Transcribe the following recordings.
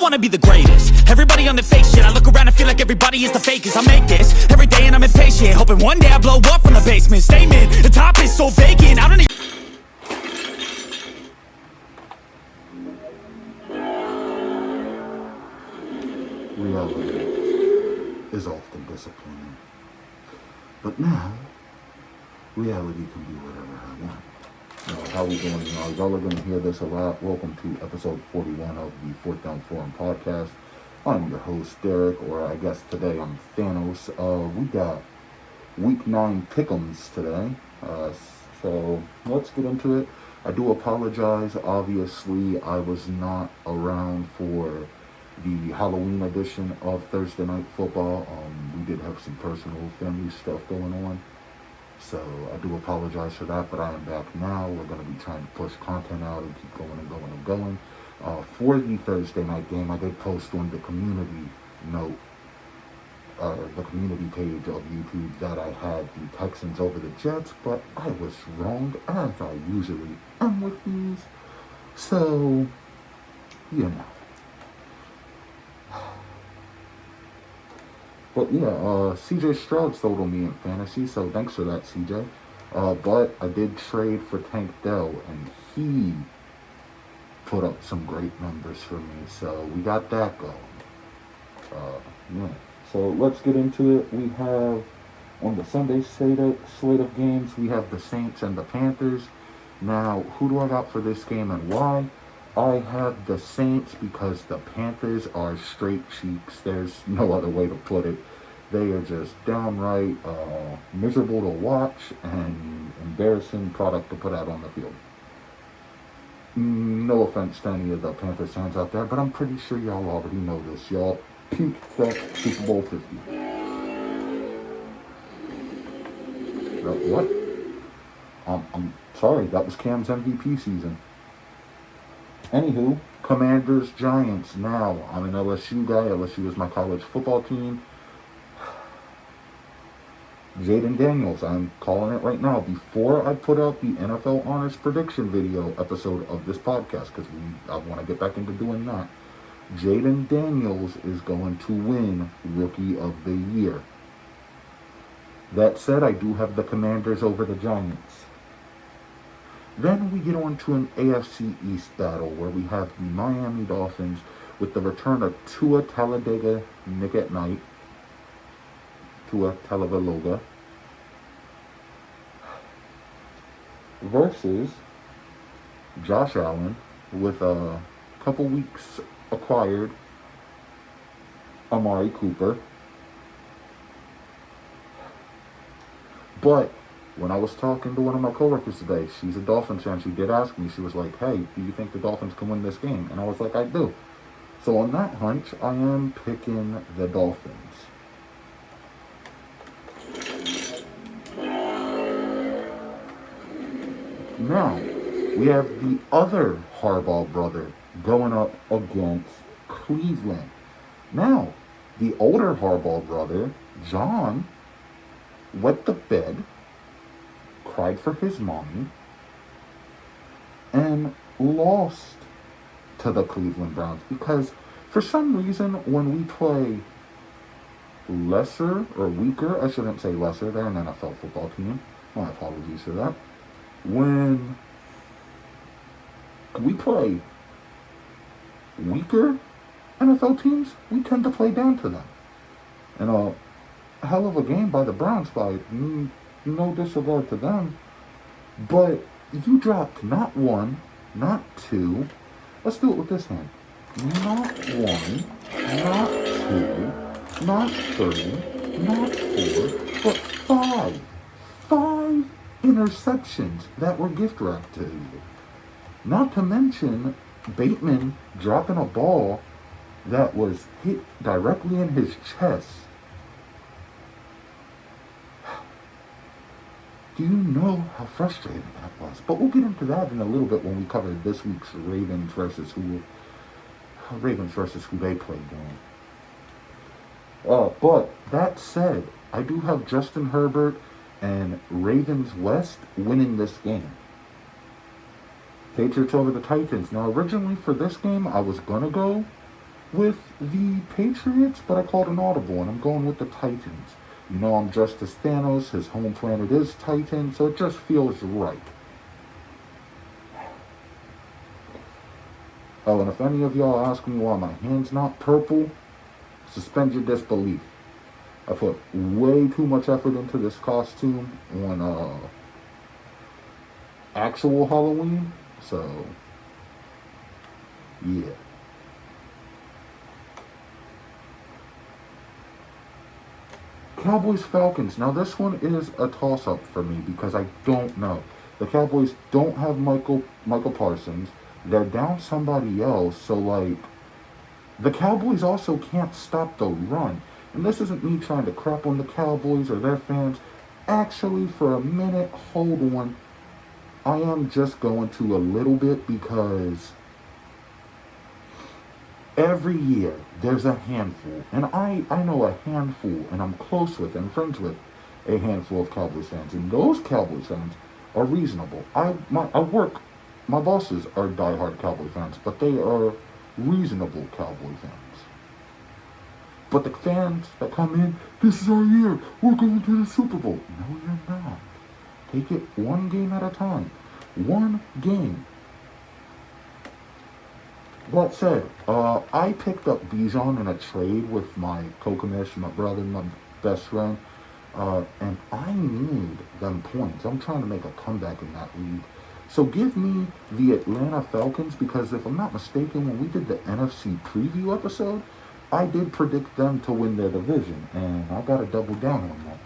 wanna be the greatest. Everybody on the fake shit. I look around and feel like everybody is the fakest. I make this every day and I'm impatient, hoping one day I blow up from the basement. Statement, the top is so vacant. I don't even reality is often disappointing. But now, reality can be whatever I want. How we doing, y'all? Y'all are going to hear this a lot. Welcome to episode 41 of the Fourth Down Forum podcast. I'm your host, Dereck, or I guess today I'm Thanos. We got week 9 Pickems today. So let's get into it. I do apologize. Obviously, I was not around for the Halloween edition of Thursday Night Football. We did have some personal family stuff going on, so I do apologize for that, but I am back now. We're going to be trying to push content out and keep going and going and going. For the Thursday night game, I did post on the community note, the community page of YouTube, that I had the Texans over the Jets, but I was wrong, as I usually am with these. So, you know. But yeah, CJ Stroud stole me in fantasy, so thanks for that, CJ. But I did trade for Tank Dell, and he put up some great numbers for me, so we got that going. Yeah. So let's get into it. We have, on the Sunday slate of games, we have the Saints and the Panthers. Now, who do I got for this game and why? I have the Saints because the Panthers are straight cheeks. There's no other way to put it. They are just downright miserable to watch and embarrassing product to put out on the field. No offense to any of the Panthers fans out there, but I'm pretty sure y'all already know this. Y'all peaked at Super Bowl 50. What? I'm sorry, that was Cam's MVP season. Anywho, Commanders, Giants. Now, I'm an LSU guy. LSU is my college football team. Jaden Daniels, I'm calling it right now. Before I put out the NFL Honors Prediction video episode of this podcast, because I want to get back into doing that, Jaden Daniels is going to win Rookie of the Year. That said, I do have the Commanders over the Giants. Then we get on to an AFC East battle where we have the Miami Dolphins with the return of Tua Tagovailoa Nick at Night. Tua Tagovailoa versus Josh Allen with a couple weeks acquired Amari Cooper. But when I was talking to one of my coworkers today, she's a Dolphins fan, she did ask me, she was like, hey, do you think the Dolphins can win this game? And I was like, I do. So on that hunch, I am picking the Dolphins. Now, we have the other Harbaugh brother going up against Cleveland. Now, the older Harbaugh brother, John, wet the bed, cried for his mommy, and lost to the Cleveland Browns because for some reason when we play lesser or weaker, I shouldn't say lesser, they're an NFL football team, my apologies for that, when we play weaker NFL teams, we tend to play down to them. And a hell of a game by the Browns, by no disregard to them, but you dropped not one, not two, let's do it with this hand, not one, not two, not three, not four, but five interceptions that were gift wrapped to you. Not to mention Bateman dropping a ball that was hit directly in his chest. Do you know how frustrating that was? But we'll get into that in a little bit when we cover this week's Ravens versus who they played game. But that said, I do have Justin Herbert and Ravens West winning this game. Patriots over the Titans. Now, originally for this game, I was going to go with the Patriots, but I called an audible, and I'm going with the Titans. You know, I'm dressed as Thanos. His home planet is Titan, so it just feels right. Oh, and if any of y'all ask me why my hand's not purple, suspend your disbelief. I put way too much effort into this costume on actual Halloween, so yeah. Cowboys Falcons. Now this one is a toss-up for me because I don't know. The Cowboys don't have Michael Parsons. They're down somebody else, so like the Cowboys also can't stop the run. And this isn't me trying to crap on the Cowboys or their fans. Actually, for a minute, hold on. I am just going to a little bit because every year there's a handful, and I know a handful, and I'm close with and friends with a handful of Cowboys fans, and those Cowboys fans are reasonable. My bosses are diehard Cowboy fans, but they are reasonable Cowboy fans. But the fans that come in, this is our year, we're going to the Super Bowl. No, you're not. Take it one game at a time. One game. That said, I picked up Bijan in a trade with my co-commish, my brother, my best friend, and I need them points. I'm trying to make a comeback in that league. So give me the Atlanta Falcons, because if I'm not mistaken, when we did the NFC preview episode, I did predict them to win their division, and I got to double down on that.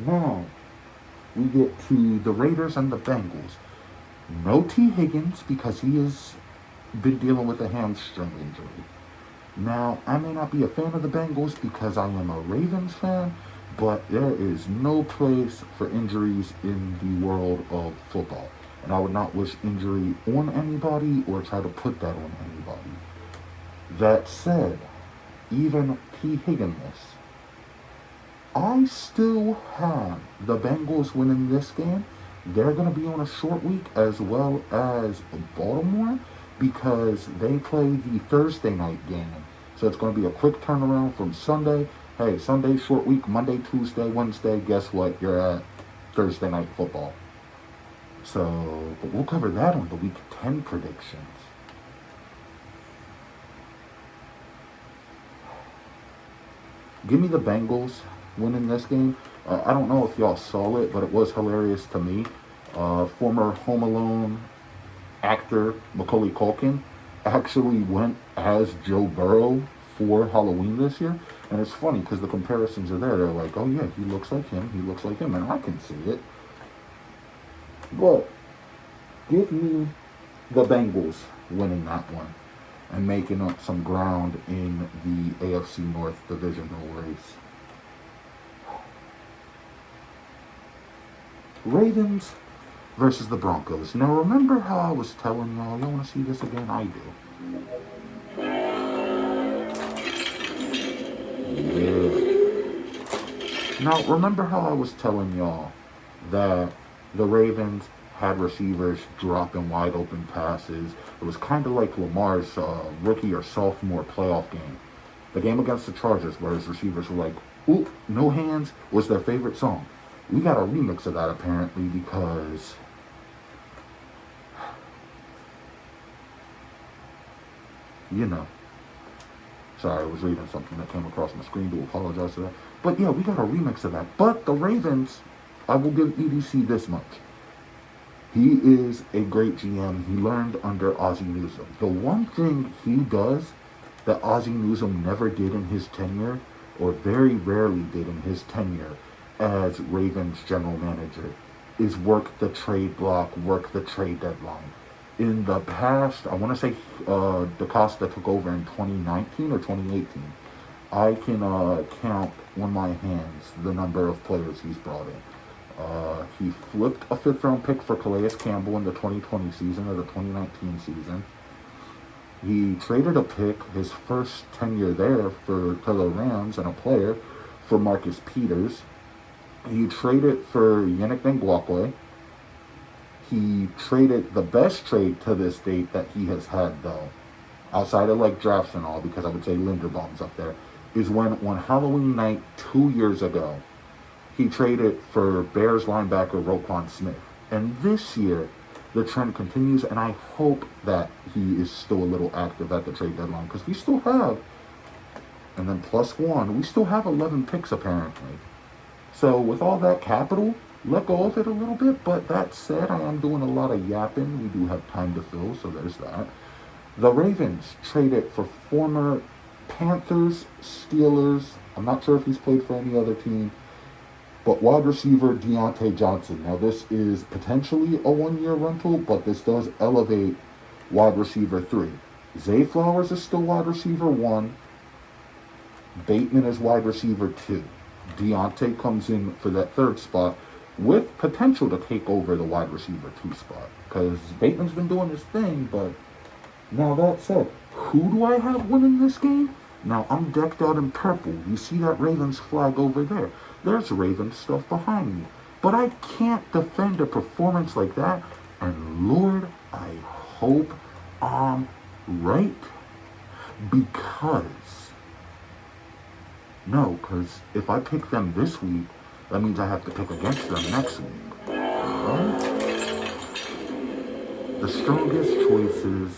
Now, we get to the Raiders and the Bengals. No T. Higgins, because he has been dealing with a hamstring injury. Now, I may not be a fan of the Bengals because I am a Ravens fan, but there is no place for injuries in the world of football. And I would not wish injury on anybody or try to put that on anybody. That said, even T. Higginless, I still have the Bengals winning this game. They're going to be on a short week as well as Baltimore because they play the Thursday night game. So it's going to be a quick turnaround from Sunday. Hey, Sunday, short week, Monday, Tuesday, Wednesday, guess what? You're at Thursday night football. So, but we'll cover that on the week 10 predictions. Give me the Bengals winning this game. I don't know if y'all saw it, but it was hilarious to me. Former Home Alone actor Macaulay Culkin actually went as Joe Burrow for Halloween this year. And it's funny because the comparisons are there. They're like, oh yeah, he looks like him, and I can see it. But give me the Bengals winning that one and making up some ground in the AFC North divisional race. Ravens versus the Broncos. Now remember how I was telling y'all want to see this again? I do. Yeah. Now remember how I was telling y'all that the Ravens had receivers dropping wide open passes. It was kind of like Lamar's rookie or sophomore playoff game. The game against the Chargers where his receivers were like, oop, no hands was their favorite song. We got a remix of that apparently because you know. Sorry, I was reading something that came across my screen. Do apologize for that. But yeah, we got a remix of that. But the Ravens, I will give EDC this much. He is a great GM. He learned under Ozzie Newsome. The one thing he does that Ozzie Newsome never did in his tenure, or very rarely did in his tenure as Ravens general manager, is work the trade block, work the trade deadline. In the past, I want to say DaCosta took over in 2019 or 2018. I can count on my hands the number of players he's brought in. He flipped a fifth-round pick for Calais Campbell in the 2020 season or the 2019 season. He traded a pick, his first tenure there, to the Rams and a player for Marcus Peters. He traded for Yannick Ngakoue. He traded the best trade to this date that he has had, though. outside of like drafts and all, because I would say Linderbaum's up there, is when on Halloween night 2 years ago, he traded for Bears linebacker Roquan Smith. And this year, the trend continues, and I hope that he is still a little active at the trade deadline, because we still have, and then +1, we still have 11 picks apparently. So with all that capital, let go of it a little bit. But that said, I am doing a lot of yapping. We do have time to fill, so there's that. The Ravens traded for former Panthers, Steelers, I'm not sure if he's played for any other team, but wide receiver Deontay Johnson. Now this is potentially a 1-year rental, but this does elevate wide receiver 3. Zay Flowers is still wide receiver 1. Bateman is wide receiver 2. Deontay comes in for that 3rd spot with potential to take over the wide receiver 2 spot, because Bateman's been doing his thing. But now that said, who do I have winning this game? Now I'm decked out in purple. You see that Ravens flag over there? There's Ravens stuff behind me. But I can't defend a performance like that. And Lord, I hope I'm right. Because if I pick them this week, that means I have to pick against them next week. Right? The strongest choices,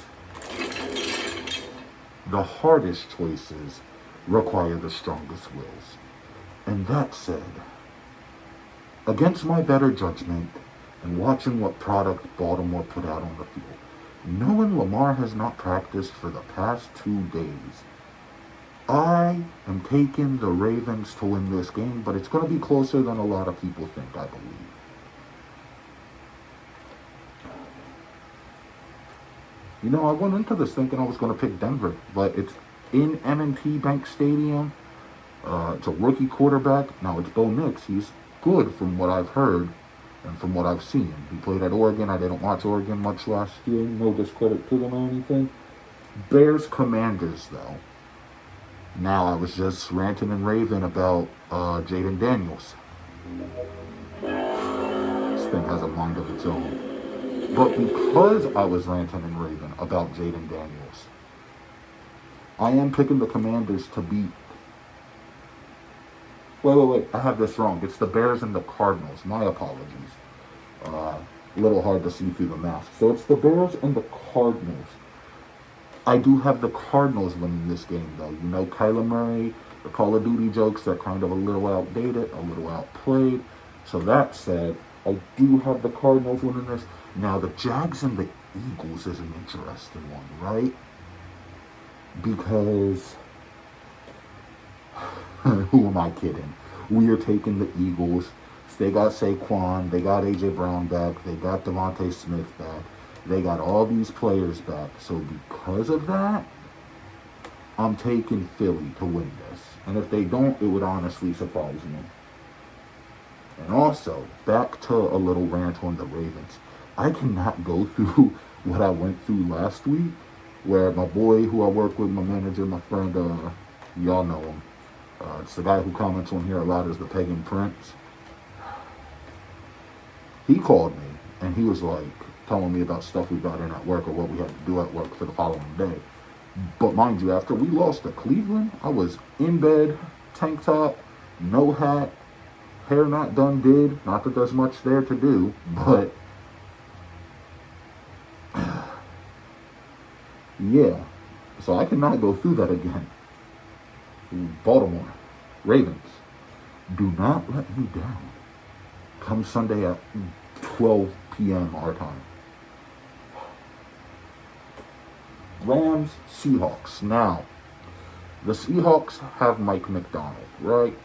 the hardest choices require the strongest wills. And that said, against my better judgment and watching what product Baltimore put out on the field, knowing Lamar has not practiced for the past 2 days, I am taking the Ravens to win this game, but it's going to be closer than a lot of people think, I believe. You know, I went into this thinking I was going to pick Denver, but it's in M&T Bank Stadium. It's a rookie quarterback. Now, it's Bo Nix. He's good from what I've heard and from what I've seen. He played at Oregon. I didn't watch Oregon much last year. No discredit to them or anything. Bears Commanders, though. Now, I was just ranting and raving about Jaden Daniels. This thing has a mind of its own. But because I was ranting and raving about Jaden Daniels, I am picking the Commanders to beat. Wait. I have this wrong. It's the Bears and the Cardinals. My apologies. A little hard to see through the mask. So it's the Bears and the Cardinals. I do have the Cardinals winning this game, though. You know, Kyler Murray, the Call of Duty jokes are kind of a little outdated, a little outplayed. So that said, I do have the Cardinals winning this. Now, the Jags and the Eagles is an interesting one, right? Because, who am I kidding? We are taking the Eagles. They got Saquon, they got A.J. Brown back, they got Devontae Smith back. They got all these players back. So because of that, I'm taking Philly to win this. And if they don't, it would honestly surprise me. And also, back to a little rant on the Ravens. I cannot go through what I went through last week, where my boy who I work with, my manager, my friend, y'all know him. It's the guy who comments on here a lot as the Pagan Prince. He called me, and he was like, telling me about stuff we got in at work or what we had to do at work for the following day. But mind you, after we lost to Cleveland, I was in bed, tank top, no hat, hair not done did. Not that there's much there to do, but yeah. So I cannot go through that again. Baltimore Ravens, do not let me down. Come Sunday at 12 p.m. our time. Rams, Seahawks. Now, the Seahawks have Mike McDonald, right?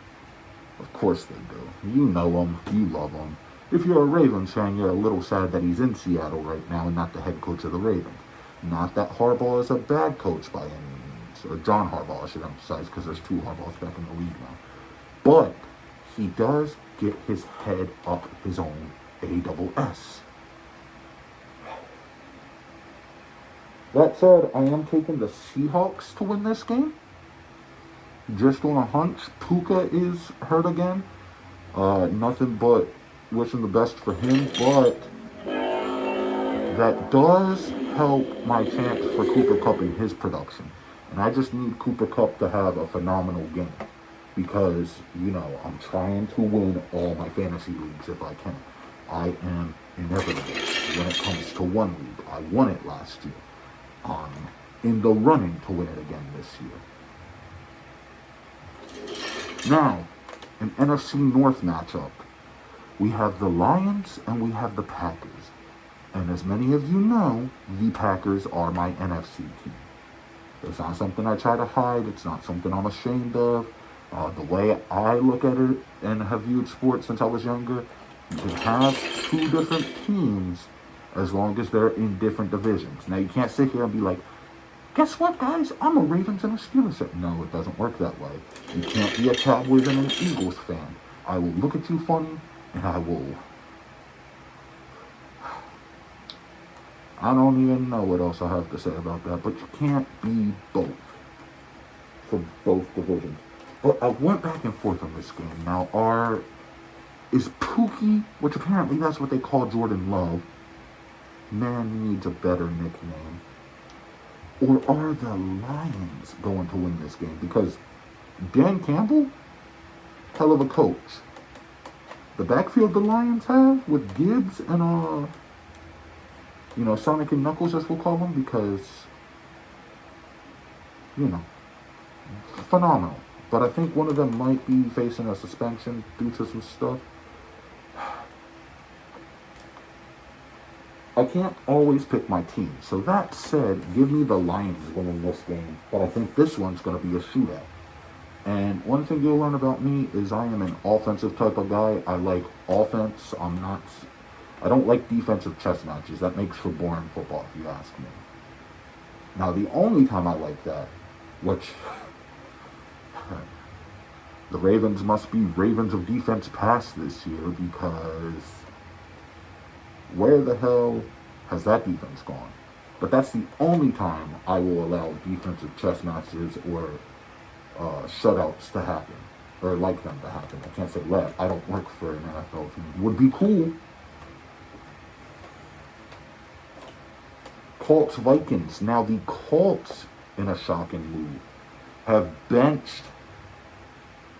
Of course they do. You know him. You love him. If you're a Ravens fan, you're a little sad that he's in Seattle right now and not the head coach of the Ravens. Not that Harbaugh is a bad coach by any means. Or John Harbaugh, I should emphasize, because there's 2 Harbaughs back in the league now. But he does get his head up his own ASS. That said, I am taking the Seahawks to win this game. Just on a hunch. Puka is hurt again. Nothing but wishing the best for him. But that does help my chance for Cooper Kupp in his production. And I just need Cooper Kupp to have a phenomenal game. Because, I'm trying to win all my fantasy leagues if I can. I am inevitable when it comes to one league. I won it last year. I'm in the running to win it again this year. Now, an NFC North matchup. We have the Lions and we have the Packers. And as many of you know, the Packers are my NFC team. It's not something I try to hide. It's not something I'm ashamed of. The way I look at it and have viewed sports since I was younger, you can have two different teams as long as they're in different divisions. Now, you can't sit here and be like, guess what, guys? I'm a Ravens and a Steelers fan. No, it doesn't work that way. You can't be a Cowboys and an Eagles fan. I will look at you funny, and I don't even know what else I have to say about that, but you can't be both for both divisions. But I went back and forth on this game. Now, is Pookie, which apparently that's what they call Jordan Love, man needs a better nickname, or are the Lions going to win this game? Because Dan Campbell, hell of a coach. The backfield the Lions have with Gibbs and, Sonic and Knuckles, as we'll call them, because, phenomenal. But I think one of them might be facing a suspension due to some stuff. I can't always pick my team. So that said, give me the Lions winning this game. But I think this one's going to be a shootout. And one thing you'll learn about me is I am an offensive type of guy. I like offense. I don't like defensive chess matches. That makes for boring football, if you ask me. Now, the only time I like that, which the Ravens must be Ravens of defense pass this year, because where the hell has that defense gone? But that's the only time I will allow defensive chess matches or shutouts to happen, or like them to happen. I can't say let. I don't work for an NFL team. Would be cool. Colts Vikings. Now the Colts, in a shocking move, have benched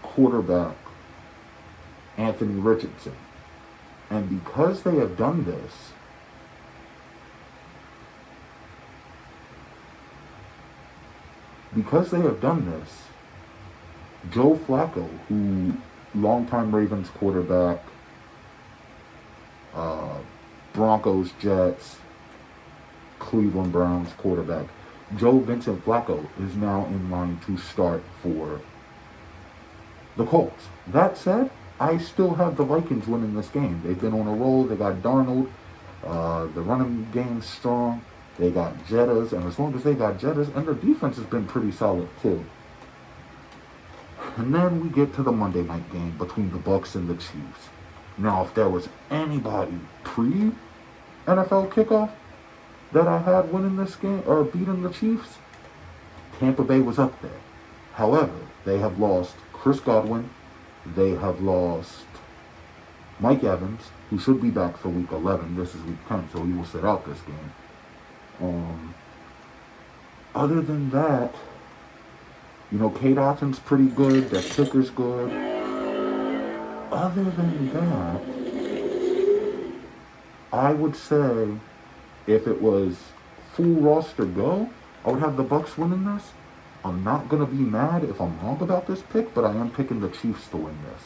quarterback Anthony Richardson. And because they have done this, Joe Flacco, who longtime Ravens quarterback, Broncos, Jets, Cleveland Browns quarterback, Joe Vincent Flacco is now in line to start for the Colts. That said, I still have the Vikings winning this game. They've been on a roll. They got Darnold. The running game's strong. They got Jettas. And as long as they got Jettas, and their defense has been pretty solid too. And then we get to the Monday night game between the Bucs and the Chiefs. Now, if there was anybody pre-NFL kickoff that I had winning this game or beating the Chiefs, Tampa Bay was up there. However, they have lost Chris Godwin. They have lost Mike Evans, who should be back for week 11. This is week 10, so he will sit out this game. Other than that, Kate Otton's pretty good. That kicker's good. Other than that, I would say if it was full roster go, I would have the Bucs winning this. I'm not going to be mad if I'm wrong about this pick, but I am picking the Chiefs to win this.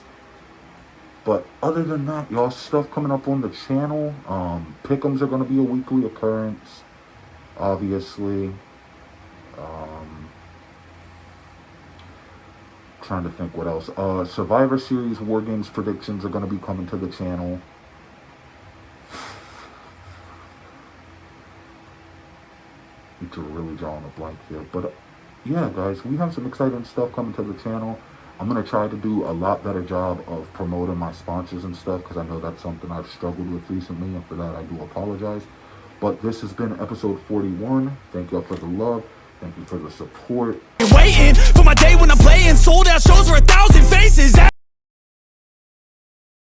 But other than that, y'all, stuff coming up on the channel. Pickems are going to be a weekly occurrence, obviously. Trying to think what else. Survivor Series War Games predictions are going to be coming to the channel. Need to really draw on a blank here. But yeah, guys, we have some exciting stuff coming to the channel. I'm going to try to do a lot better job of promoting my sponsors and stuff, because I know that's something I've struggled with recently, and for that I do apologize. But this has been episode 41. Thank y'all for the love. Thank you for the support. Waiting for my day when I'm playing sold out shows for 1,000 faces.